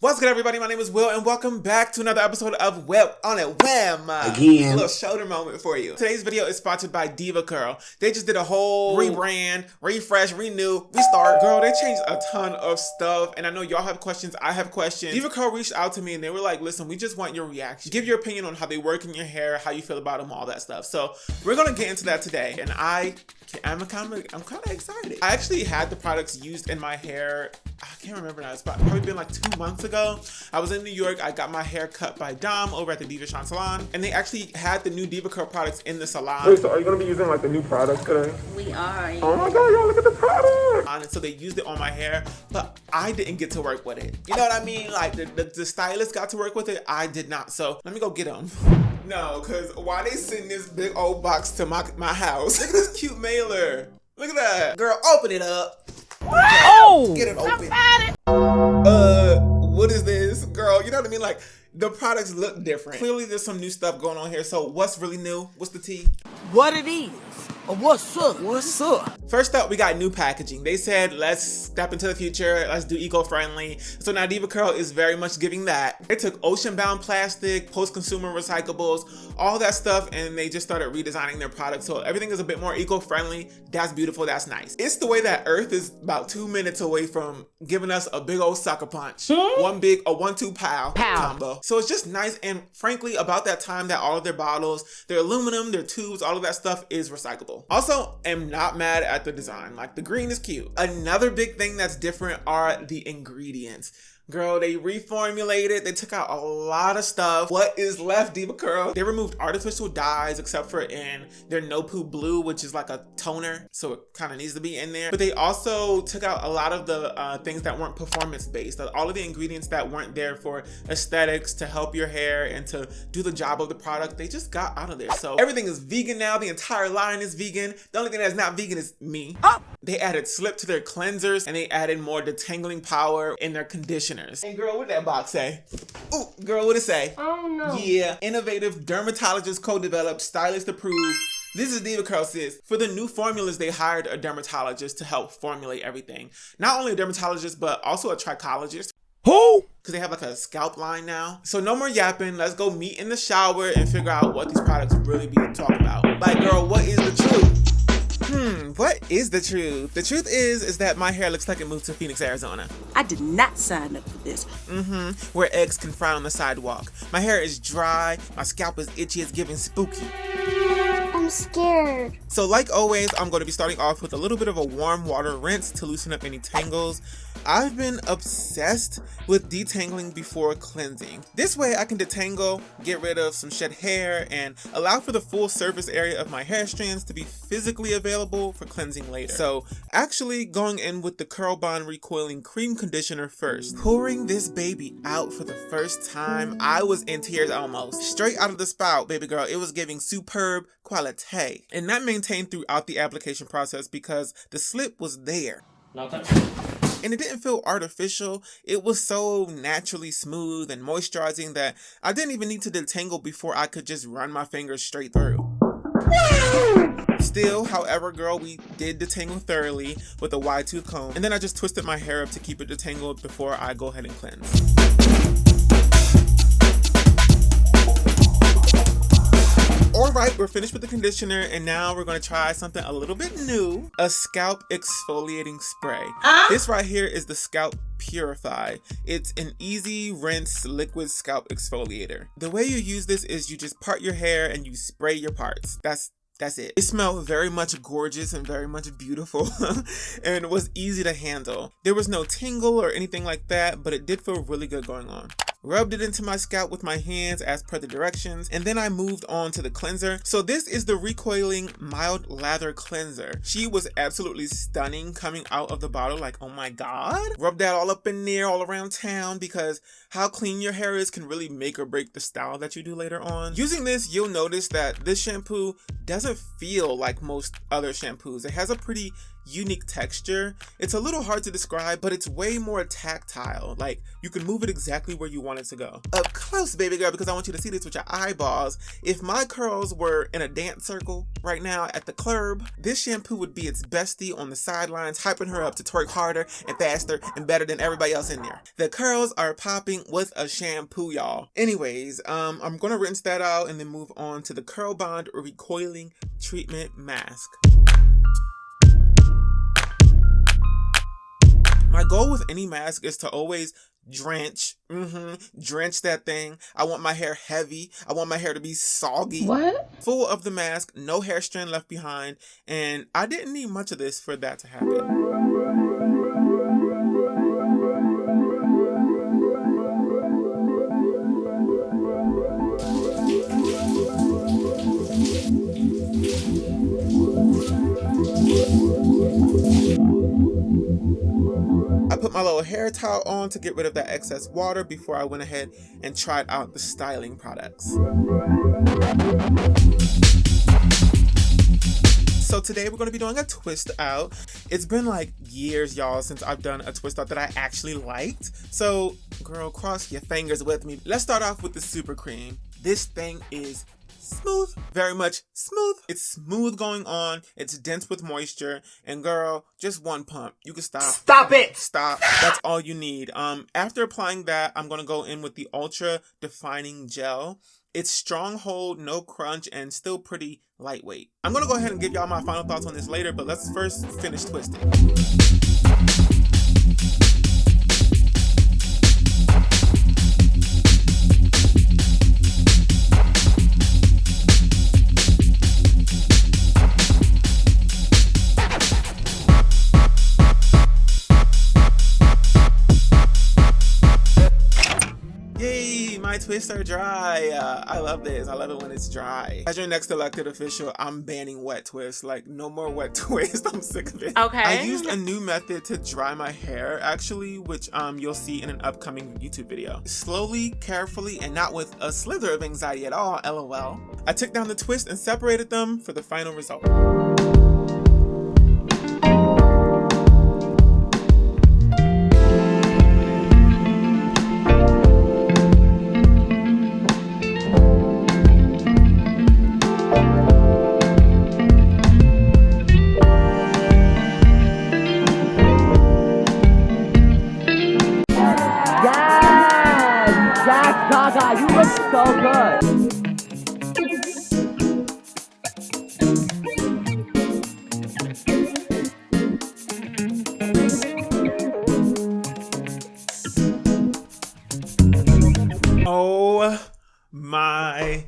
What's good, everybody? My name is Will, and welcome back to another episode of WillOnAWhim. Again. A little shoulder moment for you. Today's video is sponsored by DevaCurl. They just did a whole rebrand, refresh, renew, restart. Girl, they changed a ton of stuff, and I know y'all have questions. I have questions. DevaCurl reached out to me, and they were like, listen, we just want your reaction. Give your opinion on how they work in your hair, how you feel about them, all that stuff. So we're going to get into that today, and I'm kind of excited. I actually had the products used in my hair. I can't remember now. It's probably been like 2 months ago. I was in New York. I got my hair cut by Dom over at the Diva Salon, and they actually had the new DevaCurl products in the salon. Wait, so are you gonna be using like the new products today? We are. Oh my god, y'all look at the product! And so they used it on my hair, but I didn't get to work with it. You know what I mean? Like the stylist got to work with it. I did not. So let me go get them. No, because why they send this big old box to my house? Look at this cute mailer. Look at that. Girl, open it up. Oh! Get it open. What is this? Girl, you know what I mean? Like, the products look different. Clearly, there's some new stuff going on here. So, what's really new? What's the tea? What it is? Or what's up? What's up? First up, we got new packaging. They said, let's step into the future. Let's do eco-friendly. So now DevaCurl is very much giving that. They took ocean-bound plastic, post-consumer recyclables, all that stuff, and they just started redesigning their products. So everything is a bit more eco-friendly. That's beautiful. That's nice. It's the way that Earth is about 2 minutes away from giving us a big old sucker punch. One big, a 1-2 pow combo. So it's just nice. And frankly, about that time that all of their bottles, their aluminum, their tubes, all of that stuff is recyclable. Also, am not mad at the design. Like, the green is cute. Another big thing that's different are the ingredients. Girl, they reformulated. They took out a lot of stuff. What is left, DevaCurl? They removed artificial dyes, except for in their No Poo Blue, which is like a toner, so it kind of needs to be in there. But they also took out a lot of the things that weren't performance-based. All of the ingredients that weren't there for aesthetics, to help your hair, and to do the job of the product, they just got out of there. So everything is vegan now. The entire line is vegan. The only thing that's not vegan is me. Oh! They added slip to their cleansers, and they added more detangling power in their conditioners. And girl, what did that box say? Ooh, girl, what did it say? Oh no. Yeah, innovative, dermatologist co-developed, stylist approved. This is DevaCurl, sis. For the new formulas, they hired a dermatologist to help formulate everything. Not only a dermatologist, but also a trichologist. Who? Because they have like a scalp line now. So no more yapping. Let's go meet in the shower and figure out what these products really be talking about. Like, girl, what is the truth? What is the truth? The truth is that my hair looks like it moved to Phoenix, Arizona. I did not sign up for this. Where eggs can fry on the sidewalk. My hair is dry, my scalp is itchy, it's giving spooky. I'm scared. So like always, I'm going to be starting off with a little bit of a warm water rinse to loosen up any tangles. I've been obsessed with detangling before cleansing. This way I can detangle, get rid of some shed hair, and allow for the full surface area of my hair strands to be physically available for cleansing later. So actually going in with the Curl Bond Recoiling Cream Conditioner first. Pouring this baby out for the first time, I was in tears almost. Straight out of the spout, baby girl, it was giving superb quality. And that maintained throughout the application process because the slip was there. And it didn't feel artificial. It was so naturally smooth and moisturizing that I didn't even need to detangle before I could just run my fingers straight through. Still, however, girl, we did detangle thoroughly with a wide tooth comb. And then I just twisted my hair up to keep it detangled before I go ahead and cleanse. Alright, we're finished with the conditioner, and now we're going to try something a little bit new. A scalp exfoliating spray. This right here is the Scalp Purify. It's an easy rinse liquid scalp exfoliator. The way you use this is you just part your hair and you spray your parts. That's it. It smelled very much gorgeous and very much beautiful and it was easy to handle. There was no tingle or anything like that, but it did feel really good going on. Rubbed it into my scalp with my hands as per the directions, and then I moved on to the cleanser. So this is the Recoiling Mild Lather Cleanser. She was absolutely stunning coming out of the bottle, like, oh my god. Rub that all up in there, all around town, because how clean your hair is can really make or break the style that you do later on. Using this, you'll notice that this shampoo doesn't feel like most other shampoos. It has a pretty unique texture. It's a little hard to describe, but it's way more tactile. Like, you can move it exactly where you want it to go. Up close, baby girl, because I want you to see this with your eyeballs. If my curls were in a dance circle right now at the club, this shampoo would be its bestie on the sidelines, hyping her up to twerk harder and faster and better than everybody else in there. The curls are popping with a shampoo, y'all. Anyways, I'm gonna rinse that out and then move on to the Curl Bond Recoiling Treatment Mask. My goal with any mask is to always drench that thing. I want my hair heavy. I want my hair to be soggy. What? Full of the mask, no hair strand left behind, and I didn't need much of this for that to happen. I put my little hair towel on to get rid of that excess water before I went ahead and tried out the styling products. So today we're going to be doing a twist out. It's been like years, y'all, since I've done a twist out that I actually liked. So girl, cross your fingers with me. Let's start off with the Super Cream. This thing is smooth, very much smooth. It's smooth going on, it's dense with moisture, and girl, just one pump. You can stop. Stop it! Stop. That's all you need. After applying that, I'm gonna go in with the Ultra Defining Gel. It's strong hold, no crunch, and still pretty lightweight. I'm gonna go ahead and give y'all my final thoughts on this later, but let's first finish twisting. My twists are dry. I love this. I love it when it's dry. As your next elected official, I'm banning wet twists. Like, no more wet twists. I'm sick of it. Okay. I used a new method to dry my hair, actually, which you'll see in an upcoming YouTube video. Slowly, carefully, and not with a slither of anxiety at all, LOL. I took down the twist and separated them for the final result. Gaga, you look so good. Oh my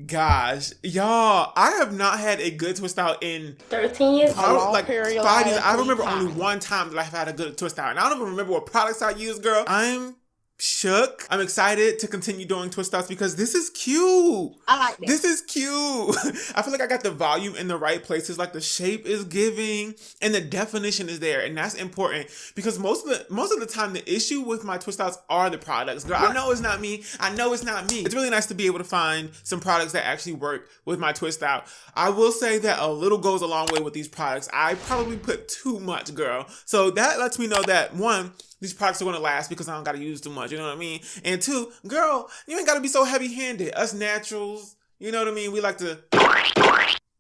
gosh, y'all, I have not had a good twist out in 13 years. like 5 years. I remember only one time that I've had a good twist out, and I don't even remember what products I used, girl. I'm shook. I'm excited to continue doing twist outs because this is cute. I like this. This is cute. I feel like I got the volume in the right places. Like, the shape is giving and the definition is there, and that's important because most of the time the issue with my twist outs are the products. Girl, I know it's not me. I know it's not me. It's really nice to be able to find some products that actually work with my twist out. I will say that a little goes a long way with these products. I probably put too much, girl. So that lets me know that, one, these products are going to last because I don't got to use too much, you know what I mean? And two, girl, you ain't got to be so heavy-handed. Us naturals, you know what I mean? We like to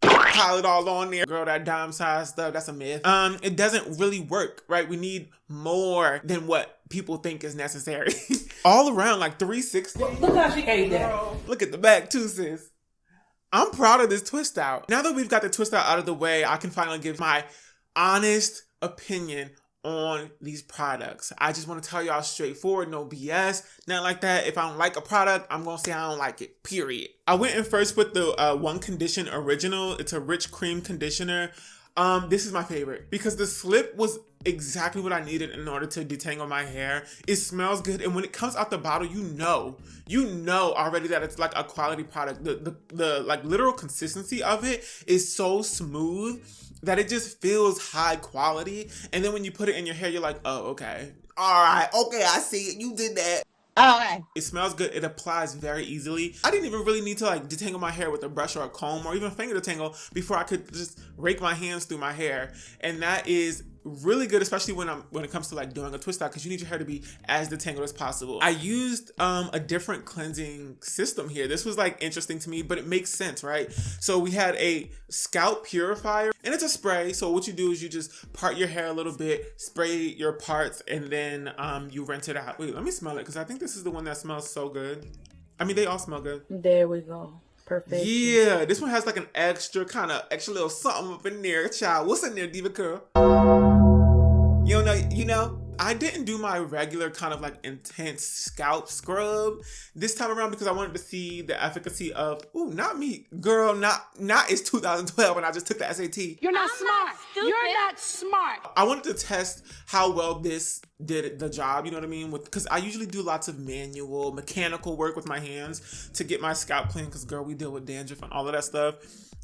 pile it all on there. Girl, that dime size stuff, that's a myth. It doesn't really work, right? We need more than what people think is necessary. All around, like 360. Look how she ate that. Look at the back too, sis. I'm proud of this twist out. Now that we've got the twist out of the way, I can finally give my honest opinion on these products. I just want to tell y'all straightforward, no BS, nothing like that. If I don't like a product, I'm gonna say I don't like it, period. I went in first with the One Condition Original. It's a rich cream conditioner. This is my favorite because the slip was exactly what I needed in order to detangle my hair. It smells good, and when it comes out the bottle, you know already that it's like a quality product. The like literal consistency of it is so smooth that it just feels high quality. And then when you put it in your hair, you're like, oh, okay. All right, okay, I see it. You did that. Okay. It smells good. It applies very easily. I didn't even really need to like detangle my hair with a brush or a comb or even finger detangle before I could just rake my hands through my hair. And that is really good, especially when it comes to like doing a twist out, because you need your hair to be as detangled as possible. I used a different cleansing system here. This was like interesting to me, but it makes sense, right? So we had a scalp purifier, and it's a spray. So what you do is you just part your hair a little bit, spray your parts, and then you rinse it out. Wait, let me smell it, because I think this is the one that smells so good. I mean, they all smell good. There we go. Perfect. Yeah, this one has like an extra little something up in there. Child, what's in there, DevaCurl? You know, I didn't do my regular kind of like intense scalp scrub this time around because I wanted to see the efficacy of, not me, girl, not it's 2012 and I just took the SAT. You're not smart. You're not smart. I wanted to test how well this did the job, you know what I mean? Because I usually do lots of manual, mechanical work with my hands to get my scalp clean because, girl, we deal with dandruff and all of that stuff.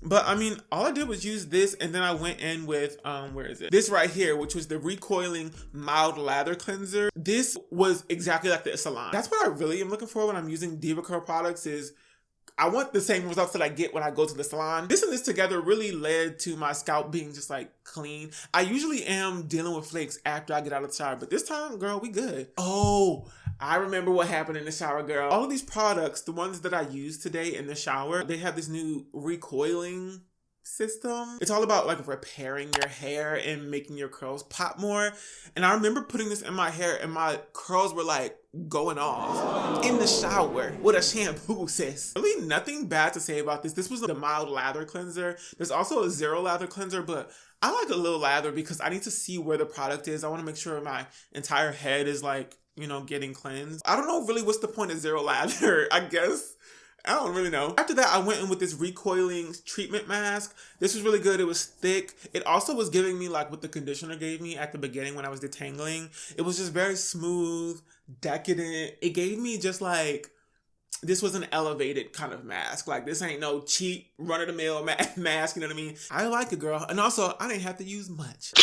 But I mean, all I did was use this, and then I went in with, where is it? This right here, which was the recoiling mild lather cleanser. This was exactly like the salon. That's what I really am looking for when I'm using DevaCurl products is I want the same results that I get when I go to the salon. This and this together really led to my scalp being just like clean. I usually am dealing with flakes after I get out of the shower, but this time, girl, we good. Oh, I remember what happened in the shower, girl. All of these products, the ones that I used today in the shower, they have this new recoiling system. It's all about like repairing your hair and making your curls pop more. And I remember putting this in my hair and my curls were like going off in the shower with a shampoo, sis. Really nothing bad to say about this. This was the mild lather cleanser. There's also a zero lather cleanser, but I like a little lather because I need to see where the product is. I want to make sure my entire head is like, you know, getting cleansed. I don't know really what's the point of zero lather, I guess. I don't really know. After that, I went in with this recoiling treatment mask. This was really good. It was thick. It also was giving me like what the conditioner gave me at the beginning when I was detangling. It was just very smooth, decadent. It gave me just like, this was an elevated kind of mask. Like this ain't no cheap run-of-the-mill mask, you know what I mean? I like it, girl. And also, I didn't have to use much.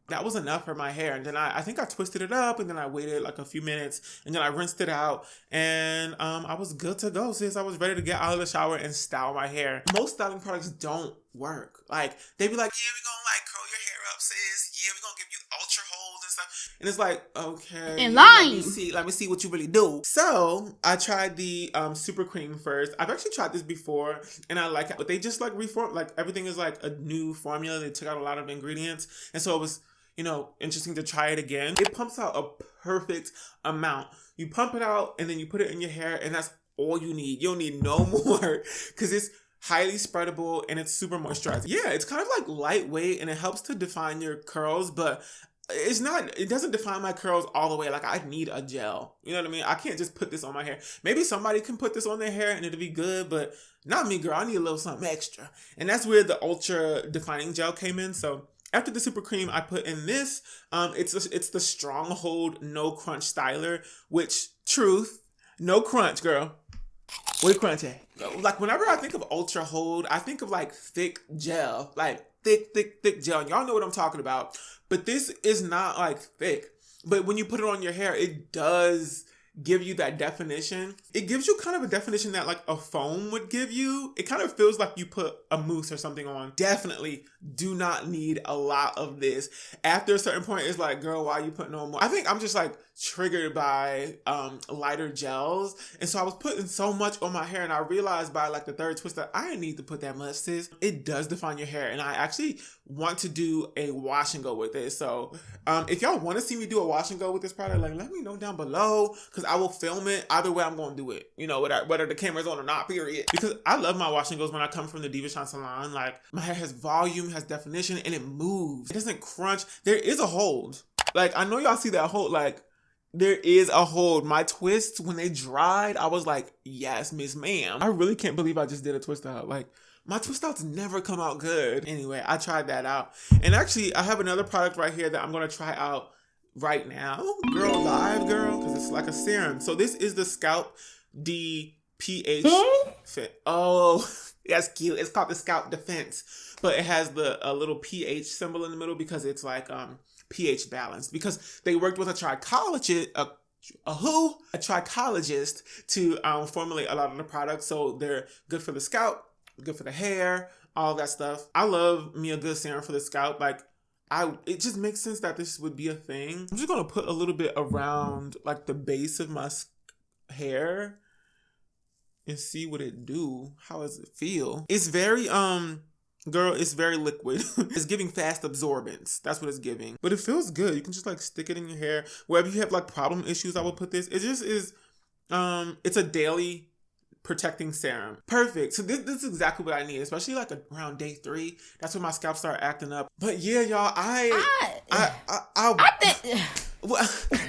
That was enough for my hair. And then I think I twisted it up and then I waited like a few minutes and then I rinsed it out and I was good to go, sis. I was ready to get out of the shower and style my hair. Most styling products don't work. Like they be like, yeah, we gonna like curl your hair up, sis. Yeah, we gonna give you ultra holds and stuff. And it's like, okay. In line. Let me see what you really do. So I tried the super cream first. I've actually tried this before and I like it, but they just like reform, like everything is like a new formula. They took out a lot of ingredients. And so it was, you know, interesting to try it again. It pumps out a perfect amount. You pump it out and then you put it in your hair and that's all you need. You don't need no more because it's highly spreadable and it's super moisturizing. Yeah, it's kind of like lightweight and it helps to define your curls, but it doesn't define my curls all the way. Like I need a gel. You know what I mean? I can't just put this on my hair. Maybe somebody can put this on their hair and it'll be good, but not me, girl. I need a little something extra. And that's where the ultra defining gel came in. So after the super cream, I put in this. It's the Stronghold No Crunch Styler, which, truth, no crunch, girl. Where the crunch at? Like, whenever I think of Ultra Hold, I think of, like, thick gel. Like, thick gel. Y'all know what I'm talking about. But this is not, like, thick. But when you put it on your hair, it does give you that definition. It gives you kind of a definition that like a foam would give you. It kind of feels like you put a mousse or something on. Definitely do not need a lot of this. After a certain point, it's like, girl, why are you putting on more? I think I'm just like triggered by lighter gels. And so I was putting so much on my hair and I realized by like the third twist that I didn't need to put that much, sis. It does define your hair. And I actually want to do a wash and go with it. So if y'all want to see me do a wash and go with this product, like let me know down below because I will film it. Either way, I'm going to do it. You know, whether the camera's on or not, period. Because I love my wash and goes when I come from the Diva Shine salon. Like my hair has volume, has definition, and it moves. It doesn't crunch. There is a hold. Like I know y'all see that hold. Like there is a hold. My twists, when they dried, I was like, yes, Miss Ma'am. I really can't believe I just did a twist out. Like my twist outs never come out good. Anyway, I tried that out. And actually, I have another product right here that I'm going to try out right now. Girl Live, girl, because it's like a serum. So this is the Scalp pH fit. Oh, that's cute. It's called the Scalp Defense, but it has a little pH symbol in the middle because it's like pH balanced. Because they worked with a a trichologist to formulate a lot of the products. So they're good for the scalp, good for the hair, all that stuff. I love me a good serum for the scalp. Like, it just makes sense that this would be a thing. I'm just gonna put a little bit around like the base of my hair and see what it do. How does it feel? It's very girl, it's very liquid. It's giving fast absorbance. That's what it's giving. But it feels good. You can just like stick it in your hair. Wherever you have like problem issues, I would put this. It just is, it's a daily protecting serum. Perfect. So this is exactly what I need, especially like around day 3. That's when my scalp started acting up. But yeah, y'all, I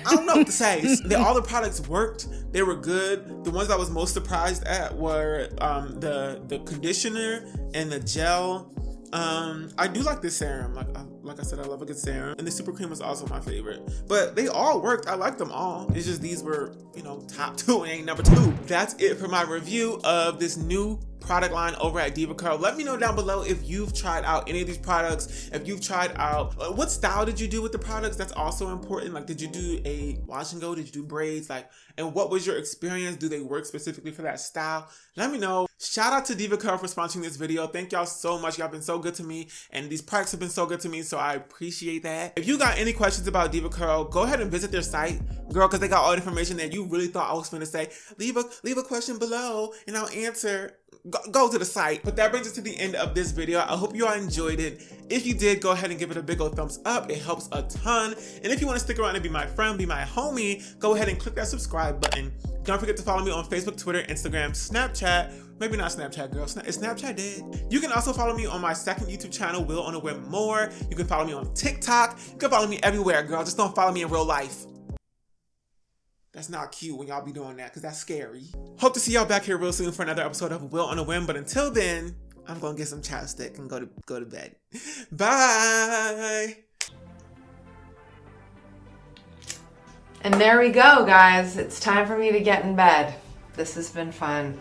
don't know what to say. All the products worked. They were good. The ones I was most surprised at were the conditioner and the gel. I do like this serum. Like I said, I love a good serum. And the super cream was also my favorite. But they all worked. I liked them all. It's just these were, top 2 and ain't number 2. That's it for my review of this new product line over at DevaCurl. Let me know down below if you've tried out any of these products. If you've tried out, what style did you do with the products? That's also important. Like, did you do a wash and go? Did you do braids? And what was your experience? Do they work specifically for that style? Let me know. Shout out to DevaCurl for sponsoring this video. Thank y'all so much. Y'all been so good to me, and these products have been so good to me, so I appreciate that. If you got any questions about DevaCurl, go ahead and visit their site, girl, because they got all the information that you really thought I was finna say. Leave a question below, and I'll answer. Go to the site. But that brings us to the end of this video. I hope you all enjoyed it. If you did, go ahead and give it a big old thumbs up. It helps a ton. And if you want to stick around and be my friend, be my homie, go ahead and click that subscribe button. Don't forget to follow me on Facebook, Twitter, Instagram, Snapchat. Maybe not Snapchat, girl. Is Snapchat dead? You can also follow me on my second YouTube channel, WillOnAWhim More. You can follow me on TikTok. You can follow me everywhere, girl. Just don't follow me in real life. That's not cute when y'all be doing that, because that's scary. Hope to see y'all back here real soon for another episode of WillOnAWhim. But until then, I'm gonna get some chapstick and go to bed. Bye. And there we go, guys. It's time for me to get in bed. This has been fun.